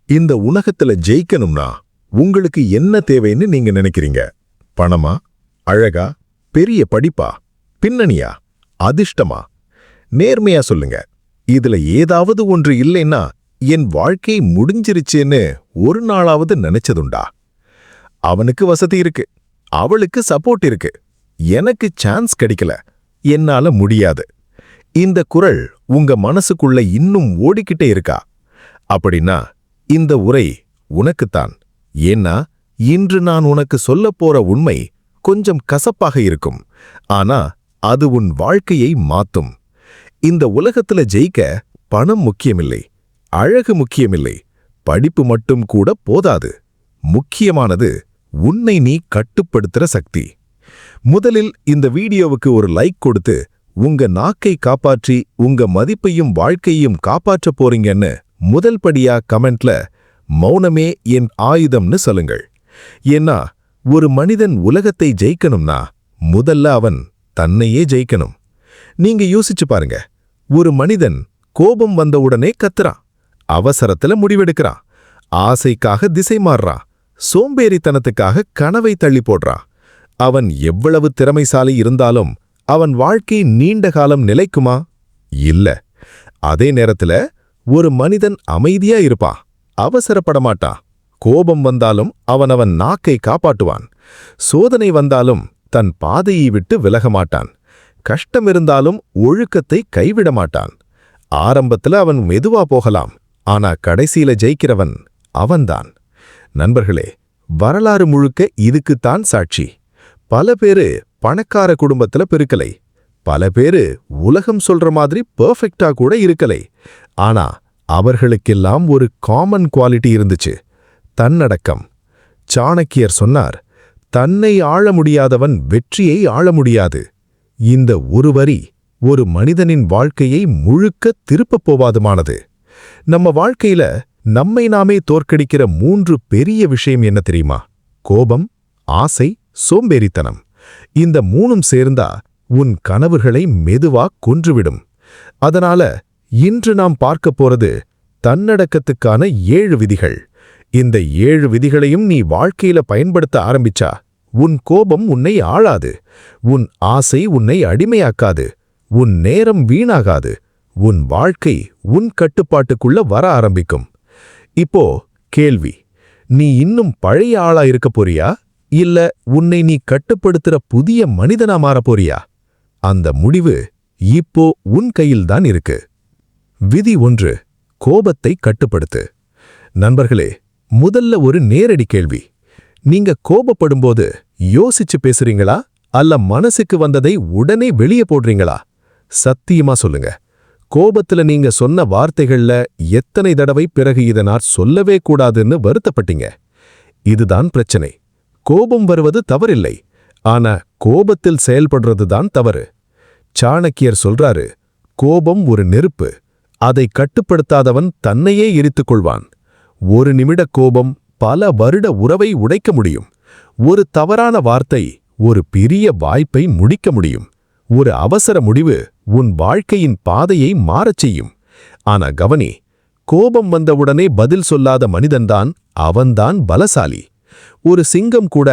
இந்த உலகத்துல ஜெயிக்கணும்னா உங்களுக்கு என்ன தேவைன்னு நீங்க நினைக்கிறீங்க? பணமா, அழகா, பெரிய படிப்பா, பின்னணியா, அதிர்ஷ்டமா? நேர்மையா சொல்லுங்க. இதுல ஏதாவது ஒன்று இல்லைன்னா என் வாழ்க்கை முடிஞ்சிருச்சுன்னு ஒரு நாளாவது நினைச்சதுண்டா? அவனுக்கு வசதி இருக்கு, அவளுக்கு சப்போர்ட் இருக்கு, எனக்கு சான்ஸ் கிடைக்கல, என்னால முடியாது. இந்த குரல் உங்க மனசுக்குள்ள இன்னும் ஓடிக்கிட்டே இருக்கா? அப்படின்னா இந்த உரை உனக்குத்தான். ஏன்னா இன்று நான் உனக்கு சொல்லப் போற உண்மை கொஞ்சம் கசப்பாக இருக்கும், ஆனா அது உன் வாழ்க்கையை மாத்தும். இந்த உலகத்துல ஜெயிக்க பணம் முக்கியமில்லை, அழகு முக்கியமில்லை, படிப்பு மட்டும் கூட போதாது. முக்கியமானது உன்னை நீ கட்டுப்படுத்துற சக்தி. முதலில் இந்த வீடியோவுக்கு ஒரு லைக் கொடுத்து உங்க நாக்கை காப்பாற்றி உங்க மதிப்பையும் வாழ்க்கையும் காப்பாற்றப் போறீங்கன்னு முதல் படியா கமெண்ட்ல மௌனமே என் ஆயுதம்னு சொல்லுங்கள். ஏன்னா ஒரு மனிதன் உலகத்தை ஜெயிக்கணும்னா முதல்ல அவன் தன்னையே ஜெயிக்கணும். நீங்க யோசிச்சு பாருங்க, ஒரு மனிதன் கோபம் வந்தவுடனே கத்துறான், அவசரத்துல முடிவெடுக்கிறான், ஆசைக்காக திசை மாறுறான், சோம்பேறித்தனத்துக்காக கனவை தள்ளி போடுறான். அவன் எவ்வளவு திறமைசாலி இருந்தாலும் அவன் வாழ்க்கை நீண்ட காலம் நிலைக்குமா? இல்ல. அதே நேரத்துல ஒரு மனிதன் அமைதியா இருப்பான், அவசரப்படமாட்டான். கோபம் வந்தாலும் அவன் நாக்கை காப்பாட்டுவான். சோதனை வந்தாலும் தன் பாதையை விட்டு விலக மாட்டான். கஷ்டம் இருந்தாலும் ஒழுக்கத்தை கைவிட மாட்டான். ஆரம்பத்துல அவன் மெதுவா போகலாம், ஆனா கடைசியில ஜெயிக்கிறவன் அவன்தான். நண்பர்களே, வரலாறு முழுக்க இதுக்குத்தான் சாட்சி. பல பேரு பணக்கார குடும்பத்துல பிறக்கலை, பல பேரு உலகம் சொல்ற மாதிரி பெர்ஃபெக்ட்டா கூட இருக்கலை. ஆனா அவர்களுக்கெல்லாம் ஒரு காமன் குவாலிட்டி இருந்துச்சு, தன்னடக்கம். சாணக்கியர் சொன்னார், தன்னை ஆள முடியாதவன் வெற்றியை ஆள முடியாது. இந்த ஒரு வரி ஒரு மனிதனின் வாழ்க்கையை முழுக்க திருப்பப் போவாதுமானது. நம்ம வாழ்க்கையில நம்மை நாமே தோற்கடிக்கிற 3 பெரிய விஷயம் என்ன தெரியுமா? கோபம், ஆசை, சோம்பேறித்தனம். இந்த 3ம் சேர்ந்தா உன் கனவுகளை மெதுவா கொன்றுவிடும். அதனால இன்று நாம் பார்க்க போறது தன்னடக்கத்துக்கான 7 விதிகள். இந்த 7 விதிகளையும் நீ வாழ்க்கையில பயன்படுத்த ஆரம்பிச்சா உன் கோபம் உன்னை ஆளாது, உன் ஆசை உன்னை அடிமையாக்காது, உன் நேரம் வீணாகாது, உன் வாழ்க்கை உன் கட்டுப்பாட்டுக்குள்ள வர ஆரம்பிக்கும். இப்போ கேள்வி, நீ இன்னும் பழைய ஆளா இருக்க போறியா, இல்ல உன்னை நீ கட்டுப்படுத்துற புதிய மனிதனா மாறப் போறியா? அந்த முடிவு இப்போ உன் கையில்தான் இருக்கு. விதி 1, கோபத்தை கட்டுப்படுத்து. நண்பர்களே, முதல்ல ஒரு நேரடி கேள்வி. நீங்க கோபப்படும்போது யோசிச்சு பேசுறீங்களா, அல்ல மனசுக்கு வந்ததை உடனே வெளியே போடுறீங்களா? சத்தியமா சொல்லுங்க. கோபத்துல நீங்க சொன்ன வார்த்தைகள்ல எத்தனை தடவை பிறகு இதை நான் சொல்லவே கூடாதுன்னு வருத்தப்பட்டீங்க? இதுதான் பிரச்சனை. கோபம் வருவது தவறில்லை, ஆனா கோபத்தில் செயல்படுறதுதான் தவறு. சாணக்கியர் சொல்றாரு, கோபம் ஒரு நெருப்பு, அதை கட்டுப்படுத்தாதவன் தன்னையே எரித்துக் கொள்வான். ஒரு நிமிட கோபம் பல வருட உறவை உடைக்க முடியும். ஒரு தவறான வார்த்தை ஒரு பெரிய வாய்ப்பை முடிக்க முடியும். ஒரு அவசர முடிவு உன் வாழ்க்கையின் பாதையை மாறச் செய்யும். ஆனா கவனி, கோபம் வந்தவுடனே பதில் சொல்லாத மனிதன்தான் அவன்தான் பலசாலி. ஒரு சிங்கம் கூட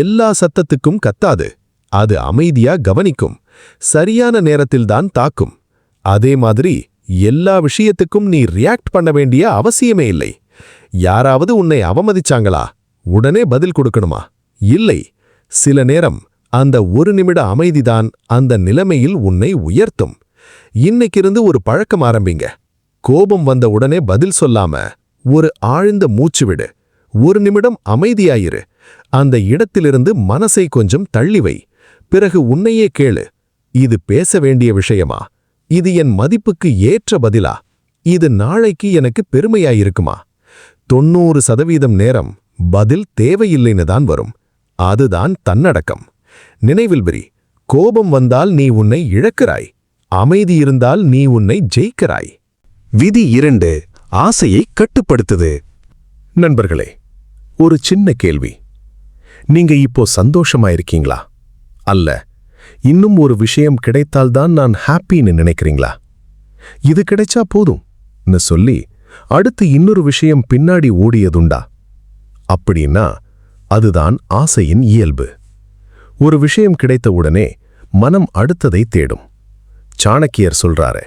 எல்லா சத்தத்துக்கும் கத்தாது, அது அமைதியா கவனிக்கும், சரியான நேரத்தில்தான் தாக்கும். அதே மாதிரி எல்லா விஷயத்துக்கும் நீ ரியாக்ட் பண்ண வேண்டிய அவசியமே இல்லை. யாராவது உன்னை அவமதிச்சாங்களா, உடனே பதில் கொடுக்கணுமா? இல்லை. சில நேரம் அந்த ஒரு நிமிட அமைதிதான் அந்த நிலைமையில் உன்னை உயர்த்தும். இன்னைக்கிருந்து ஒரு பழக்கம் ஆரம்பிங்க. கோபம் வந்த உடனே பதில் சொல்லாம ஒரு ஆழ்ந்த மூச்சு விடு. ஒரு நிமிடம் அமைதியாயிரு. அந்த இடத்திலிருந்து மனசை கொஞ்சம் தள்ளிவை. பிறகு உன்னையே கேளு, இது பேச வேண்டிய விஷயமா? இது என் மதிப்புக்கு ஏற்ற பதிலா? இது நாளைக்கு எனக்கு பெருமையாயிருக்குமா? 90% நேரம் பதில் தேவையில்லைன்னு தான் வரும். அதுதான் தன்னடக்கம். நினைவில் விரி, கோபம் வந்தால் நீ உன்னை இழக்கிறாய், அமைதி இருந்தால் நீ உன்னை ஜெயிக்கிறாய். விதி 2, ஆசையை கட்டுப்படுத்துது. நண்பர்களே, ஒரு சின்ன கேள்வி. நீங்க இப்போ சந்தோஷமா இருக்கீங்களா, அல்ல இன்னும் ஒரு விஷயம் கிடைத்தால்தான் நான் ஹாப்பின்னு நினைக்கிறீங்களா? இது கிடைச்சா போதும்னு சொல்லி அடுத்து இன்னொரு விஷயம் பின்னாடி ஓடியதுண்டா? அப்படின்னா அதுதான் ஆசையின் இயல்பு. ஒரு விஷயம் கிடைத்தவுடனே மனம் அடுத்ததை தேடும். சாணக்கியர் சொல்றாரு,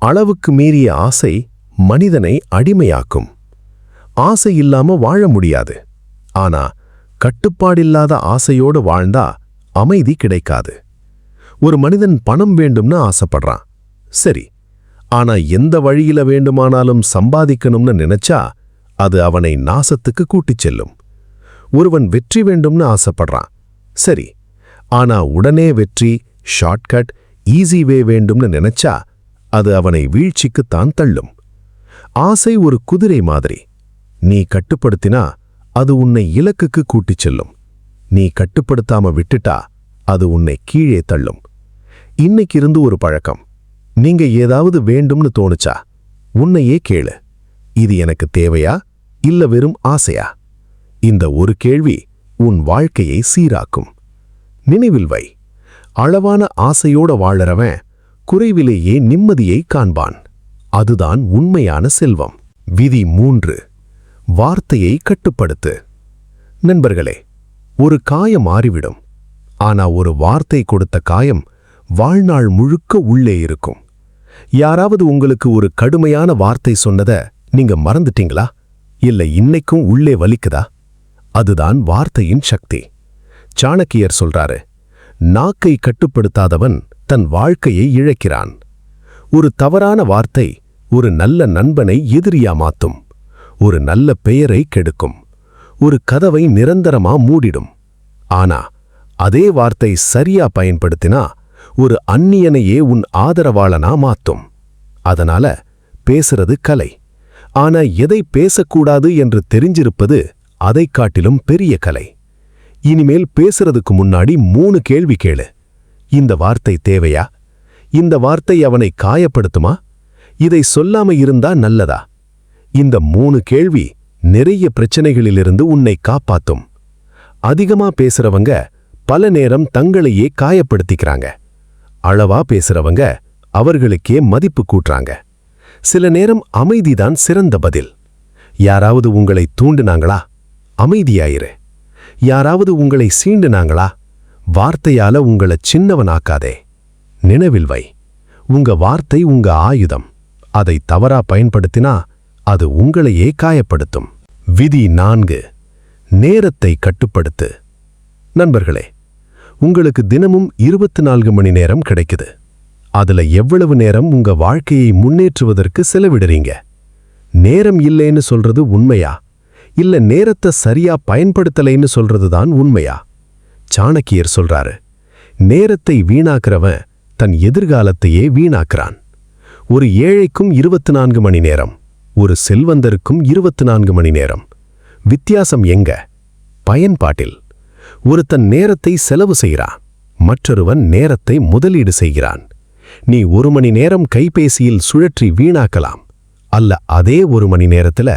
அளவுக்கு மீறிய ஆசை மனிதனை அடிமையாக்கும். ஆசை இல்லாம வாழ முடியாது. ஆனா கட்டுப்பாடில்லாத ஆசையோடு வாழ்ந்தா அமைதி கிடைக்காது. ஒரு மனிதன் பணம் வேண்டும்னு ஆசைப்படுறான், சரி. ஆனா எந்த வழியில வேண்டுமானாலும் சம்பாதிக்கணும்னு நினைச்சா அது அவனை நாசத்துக்கு கூட்டிச் செல்லும். ஒருவன் வெற்றி வேண்டும்னு ஆசைப்படுறான், சரி. ஆனா உடனே வெற்றி, ஷார்ட்கட், ஈஸி வே வேண்டும்னு நினைச்சா அது அவனை வீழ்ச்சிக்குத்தான் தள்ளும். ஆசை ஒரு குதிரை மாதிரி. நீ கட்டுப்படுத்தினா அது உன்னை இலக்குக்கு கூட்டிச் செல்லும். நீ கட்டுப்படுத்தாம விட்டுட்டா அது உன்னை கீழே தள்ளும். இன்னைக்கு இருந்து ஒரு பழக்கம். நீங்க ஏதாவது வேண்டும்னு தோணுச்சா உன்னையே கேளு, இது எனக்கு தேவையா இல்ல வெறும் ஆசையா? இந்த ஒரு கேள்வி உன் வாழ்க்கையை சீராக்கும். நினைவில் வை, அளவான ஆசையோட வாழறவன் குறைவிலேயே நிம்மதியை காண்பான். அதுதான் உண்மையான செல்வம். விதி 3. வார்த்தையை கட்டுப்படுத்து. நண்பர்களே, ஒரு காயம் மாறிவிடும். ஆனா ஒரு வார்த்தை கொடுத்த காயம் வாழ்நாள் முழுக்க உள்ளே இருக்கும். யாராவது உங்களுக்கு ஒரு கடுமையான வார்த்தை சொன்னத நீங்க மறந்துட்டீங்களா? இல்ல இன்னைக்கும் உள்ளே வலிக்குதா? அதுதான் வார்த்தையின் சக்தி. சாணக்கியர் சொல்றாரு, நாக்கை கட்டுப்படுத்தாதவன் தன் வாழ்க்கையை இழக்கிறான். ஒரு தவறான வார்த்தை ஒரு நல்ல நண்பனை எதிரியா மாத்தும். ஒரு நல்ல பெயரை கெடுக்கும். ஒரு கதவை நிரந்தரமா மூடிடும். ஆனா அதே வார்த்தை சரியா பயன்படுத்தினா ஒரு அந்நியனையே உன் ஆதரவாளனா மாத்தும். அதனால பேசுறது கலை. ஆனா எதை பேசக்கூடாது என்று தெரிஞ்சிருப்பது அதைக் காட்டிலும் பெரிய கலை. இனிமேல் பேசுறதுக்கு முன்னாடி 3 கேள்வி கேளு. இந்த வார்த்தை தேவையா? இந்த வார்த்தை அவனை காயப்படுத்துமா? இதை சொல்லாம இருந்தா நல்லதா? இந்த 3 கேள்வி நிறைய பிரச்சனைகளிலிருந்து உன்னை காப்பாத்தும். அதிகமா பேசுறவங்க பல நேரம் தங்களையே காயப்படுத்திக்கிறாங்க. அளவா பேசுறவங்க அவர்களுக்கே மதிப்பு கூட்டுறாங்க. சில நேரம் அமைதிதான் சிறந்த பதில். யாராவது உங்களை தூண்டுனாங்களா? அமைதியாயிரு. யாராவது உங்களை சீண்டுனாங்களா? வார்த்தையால உங்களை சின்னவனாக்காதே. நினைவில் வை, உங்க வார்த்தை உங்க ஆயுதம். அதை தவறா பயன்படுத்தினா அது உங்களையே காயப்படுத்தும். விதி 4. நேரத்தை கட்டுப்படுத்து. நண்பர்களே, உங்களுக்கு தினமும் 24 மணி நேரம் கிடைக்குது. அதுல எவ்வளவு நேரம் உங்க வாழ்க்கையை முன்னேற்றுவதற்கு செலவிடுறீங்க? நேரம் இல்லைன்னு சொல்றது உண்மையா? இல்ல நேரத்தை சரியா பயன்படுத்தலைன்னு சொல்றதுதான் உண்மையா? சாணக்கியர் சொல்றாரு, நேரத்தை வீணாக்குறவன் தன் எதிர்காலத்தையே வீணாக்குறான். ஒரு ஏழைக்கும் 24 மணி நேரம், ஒரு செல்வந்தருக்கும் 24 மணி நேரம். வித்தியாசம் எங்க? பயன்பாட்டில். ஒருத்தன் நேரத்தை செலவு செய்கிறான், மற்றொருவன் நேரத்தை முதலீடு செய்கிறான். நீ 1 மணி நேரம் கைபேசியில் சுழற்றி வீணாக்கலாம். அல்ல அதே 1 மணி நேரத்துல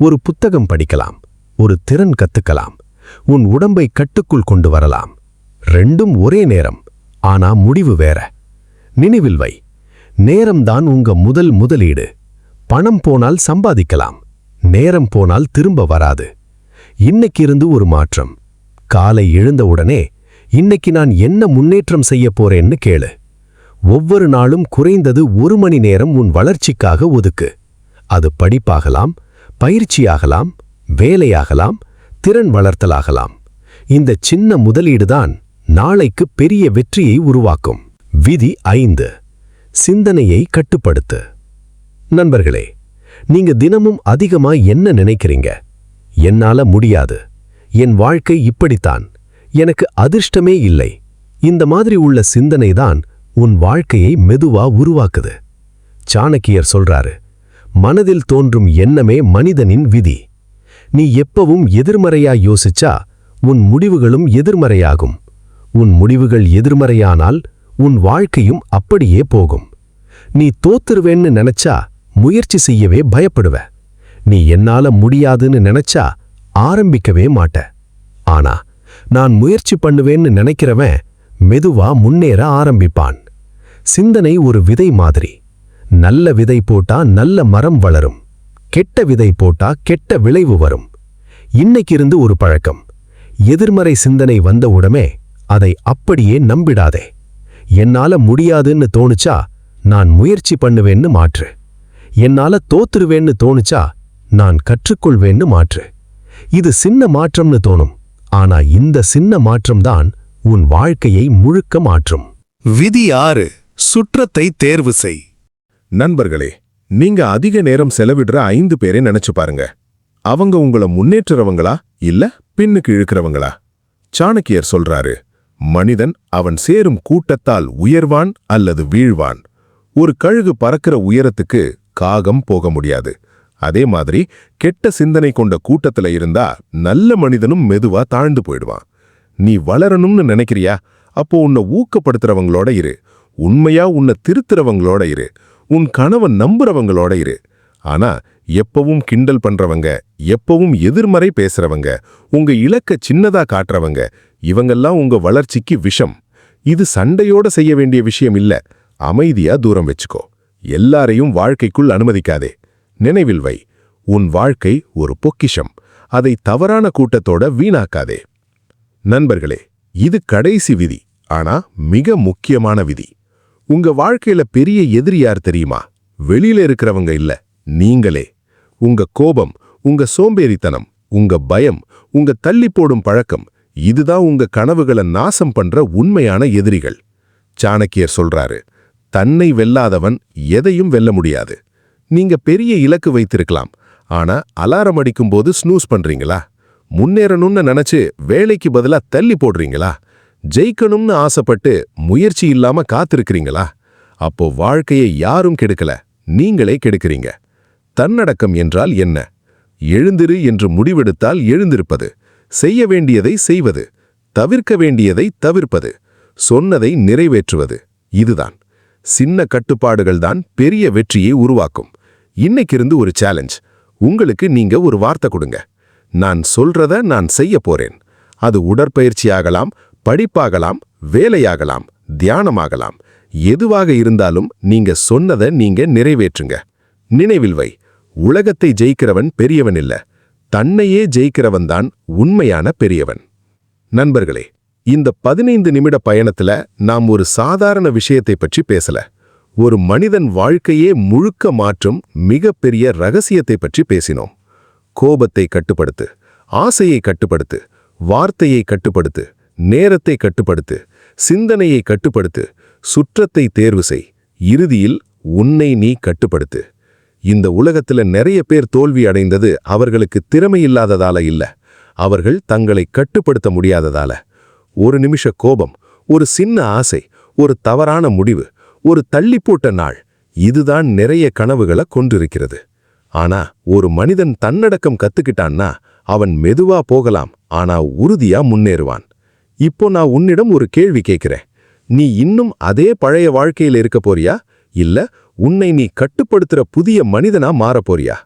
ஒரு புத்தகம் படிக்கலாம், ஒரு திறன் கத்துக்கலாம், உன் உடம்பை கட்டுக்குள் கொண்டு வரலாம். ரெண்டும் ஒரே நேரம், ஆனா முடிவு வேற. நினைவில் வை, நேரம்தான் உங்க முதலீடு. பணம் போனால் சம்பாதிக்கலாம், நேரம் போனால் திரும்ப வராது. இன்னைக்கு இருந்து ஒரு மாற்றம். காலை எழுந்தவுடனே இன்னைக்கு நான் என்ன முன்னேற்றம் செய்ய போறேன்னு கேளு. ஒவ்வொரு நாளும் குறைந்தது 1 மணி நேரம் உன் வளர்ச்சிக்காக ஒதுக்கு. அது படிப்பாகலாம், பயிற்சியாகலாம், வேலையாகலாம், திறன் வளர்த்தலாகலாம். இந்த சின்ன முதலீடுதான் நாளைக்கு பெரிய வெற்றியை உருவாக்கும். விதி 5. சிந்தனையை கட்டுப்படுத்து. நண்பர்களே, நீங்க தினமும் அதிகமா என்ன நினைக்கிறீங்க? என்னால முடியாது, என் வாழ்க்கை இப்படித்தான், எனக்கு அதிர்ஷ்டமே இல்லை. இந்த மாதிரி உள்ள சிந்தனைதான் உன் வாழ்க்கையை மெதுவா உருவாக்குது. சாணக்கியர் சொல்றாரு, மனதில் தோன்றும் எண்ணமே மனிதனின் விதி. நீ எப்பவும் எதிர்மறையா யோசிச்சா உன் முடிவுகளும் எதிர்மறையாகும். உன் முடிவுகள் எதிர்மறையானால் உன் வாழ்க்கையும் அப்படியே போகும். நீ தோத்துருவேன்னு நினைச்சா முயற்சி செய்யவே பயப்படுவ. நீ என்னால முடியாதுன்னு நினைச்சா ஆரம்பிக்கவே மாட்ட. ஆனா நான் முயற்சி பண்ணுவேன்னு நினைக்கிறவன் மெதுவா முன்னேற ஆரம்பிப்பான். சிந்தனை ஒரு விதை மாதிரி. நல்ல விதை போட்டா நல்ல மரம் வளரும். கெட்ட விதை போட்டா கெட்ட விளைவு வரும். இன்னைக்கு இருந்து ஒரு பழக்கம். எதிர்மறை சிந்தனை வந்த உடனே அதை அப்படியே நம்பிடாதே. என்னால முடியாதுன்னு தோணுச்சா நான் முயற்சி பண்ணுவேன்னு மாற்று. என்னால தோத்துருவேன்னு தோணுச்சா நான் கற்றுக்கொள்வேன்னு மாற்று. இது சின்ன மாற்றம்னு தோணும், ஆனா இந்த சின்ன மாற்றம்தான் உன் வாழ்க்கையை முழுக்க மாற்றும். விதி 6. சுற்றத்தை தேர்வு செய். நண்பர்களே, நீங்க அதிக நேரம் செலவிடுற 5 பேரை நினைச்சு பாருங்க. அவங்க உங்கள முன்னேற்றறவங்களா இல்ல பின்னுக்கு இழுக்கிறவங்களா? சாணக்கியர் சொல்றாரு, மனிதன் அவன் சேரும் கூட்டத்தால் உயர்வான் அல்லது வீழ்வான். ஒரு கழுகு பறக்கிற உயரத்துக்கு காகம் போக முடியாது. அதே மாதிரி கெட்ட சிந்தனை கொண்ட கூட்டத்துல இருந்தா நல்ல மனிதனும் மெதுவா தாழ்ந்து போயிடுவான். நீ வளரணும்னு நினைக்கிறியா? அப்போ உன்னை ஊக்கப்படுத்துறவங்களோட இரு. உண்மையா உன்னை திருத்துறவங்களோட இரு. உன் கனவை நம்புறவங்களோட இரு. ஆனா எப்பவும் கிண்டல் பண்றவங்க, எப்பவும் எதிர்மறை பேசுறவங்க, உங்க இலக்க சின்னதா காட்டுறவங்க, இவங்கெல்லாம் உங்க வளர்ச்சிக்கு விஷம். இது சண்டையோட செய்ய வேண்டிய விஷயம் இல்ல. அமைதியா தூரம் வச்சுக்கோ. எல்லாரையும் வாழ்க்கைக்குள் அனுமதிக்காதே. நினைவில் வை, உன் வாழ்க்கை ஒரு பொக்கிஷம். அதை தவறான கூட்டத்தோட வீணாக்காதே. நண்பர்களே, இது கடைசி விதி, ஆனா மிக முக்கியமான விதி. உங்க வாழ்க்கையில பெரிய எதிரி யார் தெரியுமா? வெளியில இருக்கிறவங்க இல்ல, நீங்களே. உங்க கோபம், உங்க சோம்பேறித்தனம், உங்க பயம், உங்க தள்ளி போடும் பழக்கம், இதுதான் உங்க கனவுகளை நாசம் பண்ற உண்மையான எதிரிகள். சாணக்கியர் சொல்றாரு, தன்னை வெல்லாதவன் எதையும் வெல்ல முடியாது. நீங்க பெரிய இலக்கு வைத்திருக்கலாம், ஆனா அலாரம் அடிக்கும்போது ஸ்னூஸ் பண்றீங்களா? முன்னேறணும்னு நினைச்சு வேலைக்கு பதிலா தள்ளி போடுறீங்களா? ஜெயிக்கணும்னு ஆசைப்பட்டு முயற்சி இல்லாம காத்திருக்கிறீங்களா? அப்போ வாழ்க்கையை யாரும் கெடுக்கல, நீங்களே கெடுக்கிறீங்க. தன்னடக்கம் என்றால் என்ன? எழுந்திரு என்று முடிவெடுத்தால் எழுந்திருப்பது, செய்ய வேண்டியதை செய்வது, தவிர்க்க வேண்டியதை தவிர்ப்பது, சொன்னதை நிறைவேற்றுவது. இதுதான். சின்ன கட்டுப்பாடுகள் தான் பெரிய வெற்றியை உருவாக்கும். இன்னைக்கிருந்து ஒரு சேலஞ்ச். உங்களுக்கு நீங்க ஒரு வார்த்தை கொடுங்க. நான் சொல்றத நான் செய்ய போறேன். அது உடற்பயிற்சியாகலாம், படிப்பாகலாம், வேலையாகலாம், தியானமாகலாம். எதுவாக இருந்தாலும் நீங்க சொன்னதை நீங்க நிறைவேற்றுங்க. நினைவில் வை, உலகத்தை ஜெயிக்கிறவன் பெரியவன் இல்ல, தன்னையே ஜெயிக்கிறவன் தான் உண்மையான பெரியவன். நண்பர்களே, இந்த 15 நிமிட பயணத்துல நாம் ஒரு சாதாரண விஷயத்தை பற்றி பேசல. ஒரு மனிதன் வாழ்க்கையே முழுக்க மாற்றும் மிகப்பெரிய ரகசியத்தை பற்றி பேசினோம். கோபத்தை கட்டுப்படுத்து, ஆசையை கட்டுப்படுத்து, வார்த்தையை கட்டுப்படுத்து, நேரத்தை கட்டுப்படுத்து, சிந்தனையை கட்டுப்படுத்து, சுற்றத்தை தேர்வு செய், இறுதியில் உன்னை நீ கட்டுப்படுத்து. இந்த உலகத்துல நிறைய பேர் தோல்வி அடைந்தது அவர்களுக்கு திறமையில்லாததால இல்ல, அவர்கள் தங்களை கட்டுப்படுத்த முடியாததால. ஒரு நிமிஷ கோபம், ஒரு சின்ன ஆசை, ஒரு தவறான முடிவு, ஒரு தள்ளிப்போட்ட நாள், இதுதான் நிறைய கனவுகளை கொண்டிருக்கிறது. ஆனா ஒரு மனிதன் தன்னடக்கம் கத்துக்கிட்டான்னா அவன் மெதுவா போகலாம், ஆனா உறுதியா முன்னேறுவான். இப்போ நான் உன்னிடம் ஒரு கேள்வி கேட்கிறேன். நீ இன்னும் அதே பழைய வாழ்க்கையில இருக்க போறியா, இல்ல உன்னை நீ கட்டுப்படுத்துற புதிய மனிதனா மாறப் போறியா?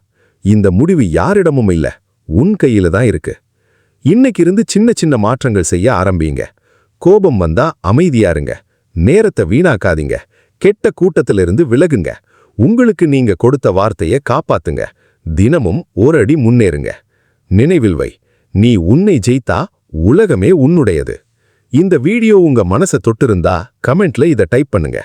இந்த முடிவு யாரிடமும் இல்ல, உன் கையில தான் இருக்கு. இன்னைக்கு இருந்து சின்ன சின்ன மாற்றங்கள் செய்ய ஆரம்பிங்க. கோபம் வந்தா அமைதியா இருங்க, நேரத்தை வீணாக்காதீங்க, கெட்ட கூட்டத்திலிருந்து விலகுங்க, உங்களுக்கு நீங்க கொடுத்த வார்த்தையை காப்பாத்துங்க, தினமும் ஒரு அடி முன்னேறுங்க. நினைவில் வை, நீ உன்னை ஜெயித்தா உலகமே உன்னுடையது. இந்த வீடியோ உங்க மனசை தொட்டிருந்தா கமெண்ட்ல இதை டைப் பண்ணுங்க.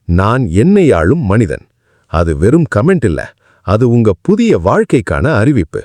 நான் என்னை ஆளும் மனிதன். அது வெறும் கமெண்ட் இல்ல, அது உங்க புதிய வாழ்க்கைக்கான அறிவிப்பு.